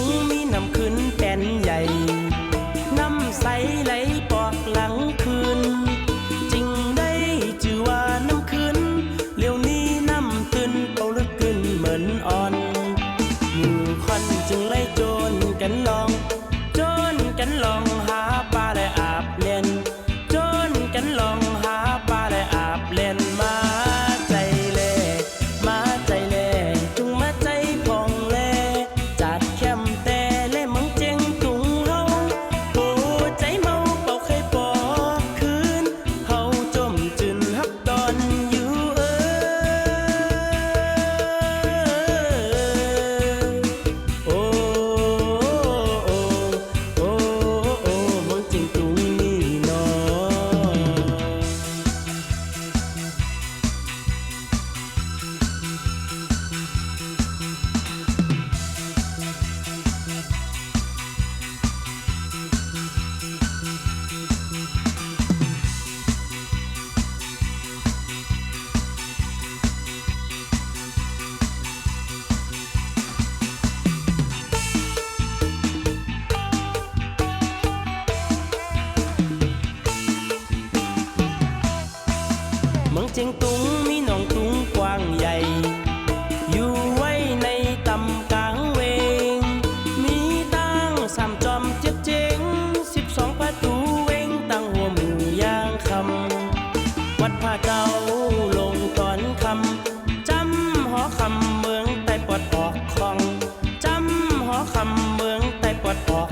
งมีน้ำขึ้นแป้นใหญ่น้ำใสไหลปอกหลังคืนจริงได้ชื่อว่าน้ำขึ้นเลี้ยวนี้น้ำตื้นเอาลึกขึ้นเหมือนอ่อนหมู่ควันจึงไล่โจรกันลองโจรกันลองหาปลาและอาบเล่นโจรกันลองหาปลาและอาบเล่นมาใจเล่มาใจเล่จุงมาใจพองเล่จัดแคมแต่เล่มังเจงตุงเฮาโอ้ใจเมาเป่าเคยปอกคืนเฮาจมจืนฮับตอนอยู่โอ้โอ้โอ้มังเจงตุงนี่นอเมืองเจียงตุงมีหนองตุงกว้างใหญ่อยู่ไว้ในตำกลางเวงมีตั้ง3 จอม7 เจง12 ประตูเวงตั้งหัวหมู่ย่างคำวัดผ้าเจ้าลงตอนคำจำหอคำเมืองใต้ปอดออกคลองจำหอคำเมืองใต้ปอดออก